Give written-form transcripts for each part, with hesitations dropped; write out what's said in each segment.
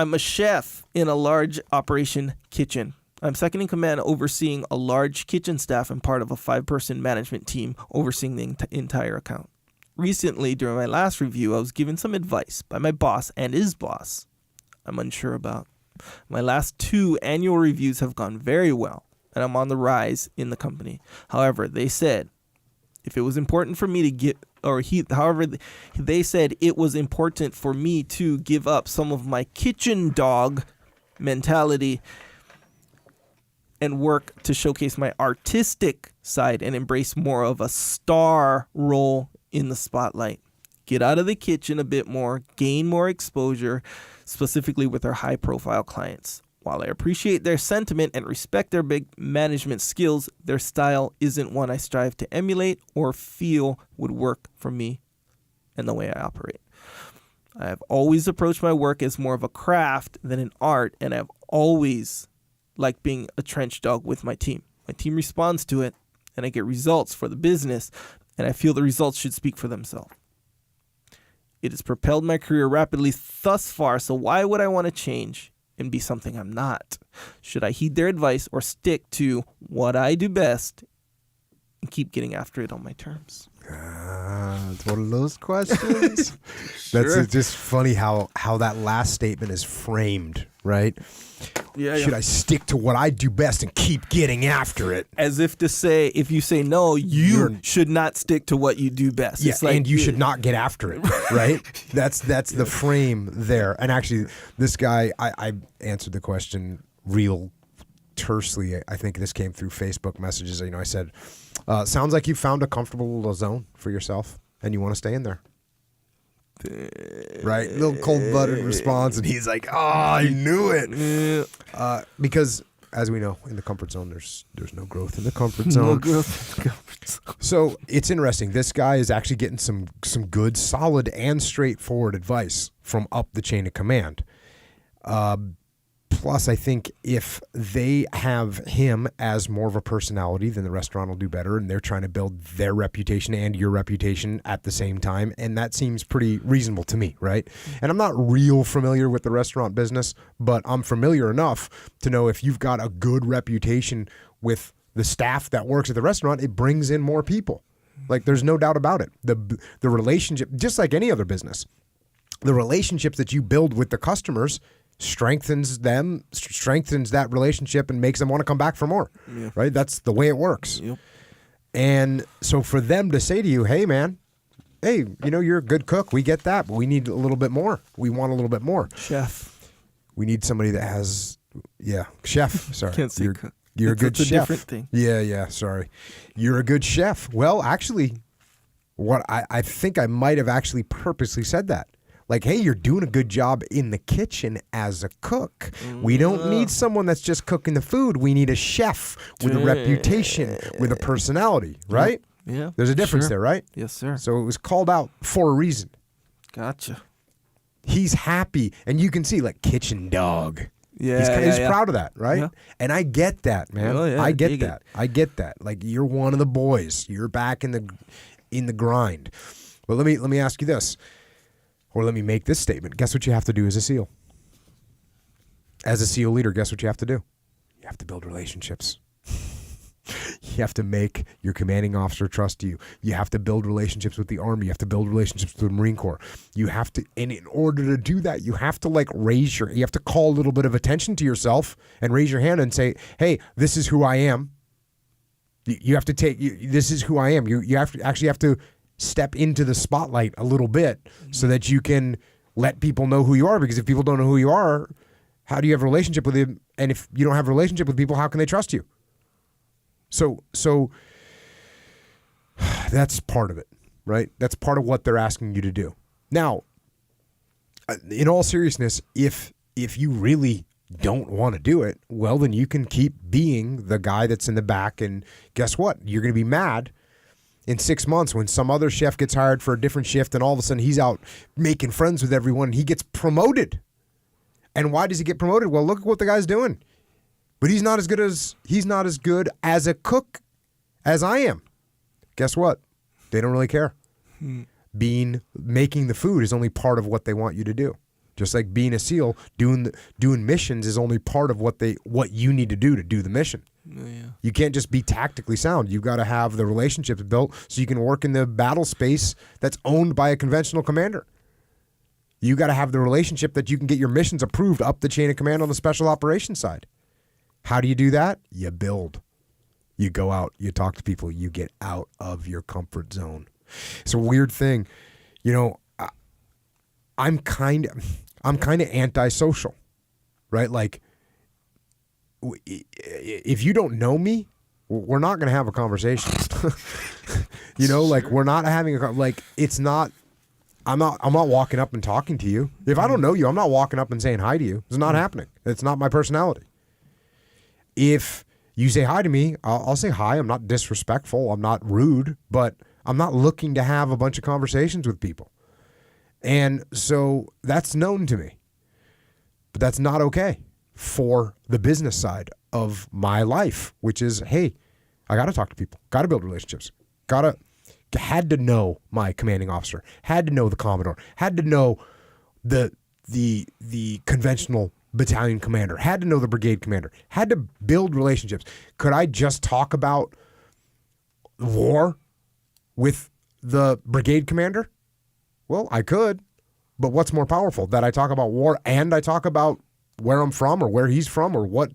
I'm a chef in a large operation kitchen. I'm second in command overseeing a large kitchen staff and part of a 5-person management team overseeing the entire account. Recently, during my last review, I was given some advice by my boss and his boss I'm unsure about. My last 2 annual reviews have gone very well, and I'm on the rise in the company. However, they said if it was important for me to they said it was important for me to give up some of my kitchen dog mentality and work to showcase my artistic side and embrace more of a star role in the spotlight. Get out of the kitchen a bit more, gain more exposure, specifically with our high-profile clients. While I appreciate their sentiment and respect their big management skills, their style isn't one I strive to emulate or feel would work for me and the way I operate. I have always approached my work as more of a craft than an art, and I've always liked being a trench dog with my team. My team responds to it, and I get results for the business, and I feel the results should speak for themselves. It has propelled my career rapidly thus far, so why would I want to change and be something I'm not? Should I heed their advice or stick to what I do best and keep getting after it on my terms? It's one of those questions. Sure. That's just funny how that last statement is framed, right? Yeah. Should I stick to what I do best and keep getting after it? As if to say, if you say no, you should not stick to what you do best. Yeah, it's like, and you should not get after it, right? That's the frame there. And actually, this guy, I answered the question real tersely. I think this came through Facebook messages. I said, sounds like you found a comfortable zone for yourself, and you want to stay in there. Right? Little cold-blooded response, and he's like, I knew it. Because, as we know, in the comfort zone, there's no growth in the comfort zone. No growth in the comfort zone. So it's interesting. This guy is actually getting some good, solid, and straightforward advice from up the chain of command. Plus, I think if they have him as more of a personality, then the restaurant will do better, and they're trying to build their reputation and your reputation at the same time, and that seems pretty reasonable to me, right? And I'm not real familiar with the restaurant business, but I'm familiar enough to know if you've got a good reputation with the staff that works at the restaurant, it brings in more people. Like, there's no doubt about it. The relationship, just like any other business, the relationships that you build with the customers strengthens that relationship and makes them want to come back for more, right? That's the way it works. Yep. And so for them to say to you, hey, man, hey, you're a good cook. We get that, but we need a little bit more. We want a little bit more. Chef. We need somebody that has, chef. Sorry. Can't say cook. You're a good chef. It's a different thing. Yeah, sorry. You're a good chef. Well, actually, what I think I might have actually purposely said that. Like, hey, you're doing a good job in the kitchen as a cook. We don't need someone that's just cooking the food. We need a chef with a reputation, with a personality, right? Yeah. There's a difference there, right? Yes, sir. So it was called out for a reason. Gotcha. He's happy, and you can see, like, kitchen dog. Yeah, He's proud of that, right? Yeah. And I get that, man. Oh, yeah, I get that. Like, you're one of the boys. You're back in the grind. But let me ask you this. Or let me make this statement. Guess what you have to do as a SEAL? As a SEAL leader, guess what you have to do? You have to build relationships. You have to make your commanding officer trust you. You have to build relationships with the Army. You have to build relationships with the Marine Corps. You have to, and in order to do that, you have to you have to call a little bit of attention to yourself and raise your hand and say, hey, this is who I am. You have to this is who I am. You have to step into the spotlight a little bit so that you can let people know who you are, because if people don't know who you are, how do you have a relationship with them? And if you don't have a relationship with people, how can they trust you? So that's part of it, right? That's part of what they're asking you to do. Now, in all seriousness, if you really don't want to do it, well, then you can keep being the guy that's in the back, and guess what? You're going to be mad in 6 months when some other chef gets hired for a different shift, and all of a sudden he's out making friends with everyone and he gets promoted. And why does he get promoted? Well, look at what the guy's doing. But he's not as good as a cook as I am. Guess what? They don't really care. Making the food is only part of what they want you to do. Just like being a SEAL, doing missions is only part of what you need to do the mission. Yeah. You can't just be tactically sound. You've got to have the relationships built so you can work in the battle space that's owned by a conventional commander. You got to have the relationship that you can get your missions approved up the chain of command on the special operations side. How do you do that? You build. You go out, you talk to people, you get out of your comfort zone. It's a weird thing. You know, I'm kind of antisocial, right? Like, if you don't know me, we're not going to have a conversation. You know, like we're not having it's not. I'm not walking up and talking to you. If I don't know you, I'm not walking up and saying hi to you. It's not happening. It's not my personality. If you say hi to me, I'll say hi. I'm not disrespectful. I'm not rude, but I'm not looking to have a bunch of conversations with people. And so that's known to me. But that's not okay for the business side of my life, which is, hey, I got to talk to people. Got to build relationships. Had to know my commanding officer, had to know the commodore, had to know the conventional battalion commander, had to know the brigade commander, had to build relationships. Could I just talk about war with the brigade commander? Well, I could, but what's more powerful? That I talk about war and I talk about where I'm from or where he's from or what,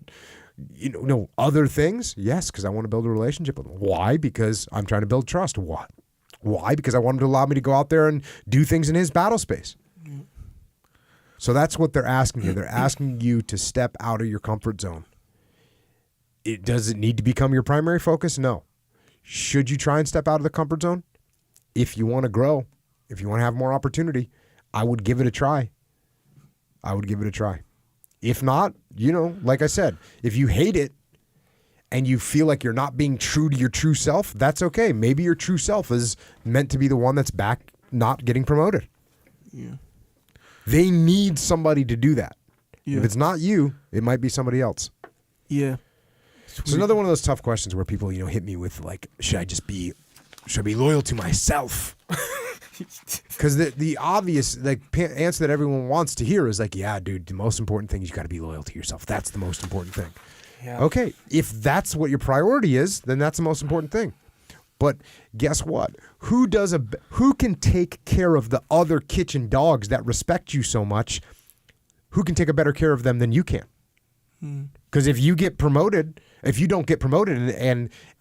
other things? Yes, because I want to build a relationship with him. Why? Because I'm trying to build trust. What? Why? Because I want him to allow me to go out there and do things in his battle space. So that's what they're asking here. They're asking you to step out of your comfort zone. Does it need to become your primary focus? No. Should you try and step out of the comfort zone? If you want to grow, if you want to have more opportunity, I would give it a try. If not, like I said, if you hate it and you feel like you're not being true to your true self, that's okay. Maybe your true self is meant to be the one that's back not getting promoted. Yeah. They need somebody to do that. Yeah. If it's not you, it might be somebody else. Yeah. It's another one of those tough questions where people, hit me with like, should I be loyal to myself? Because the obvious answer that everyone wants to hear is like, yeah, dude, the most important thing is you got to be loyal to yourself. That's the most important thing. Yeah. Okay, if that's what your priority is, then that's the most important thing. But guess what? Who can take care of the other kitchen dogs that respect you so much? Who can take a better care of them than you can? Because if you don't get promoted,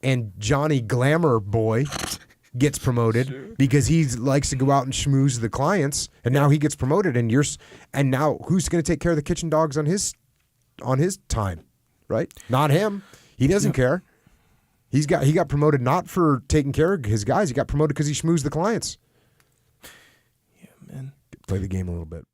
and Johnny Glamour Boy gets promoted because he likes to go out and schmooze the clients, and now he gets promoted, and now who's going to take care of the kitchen dogs on his time? Right? Not him. He doesn't care. He got promoted not for taking care of his guys. He got promoted because he schmoozed the clients. Yeah, man. Play the game a little bit.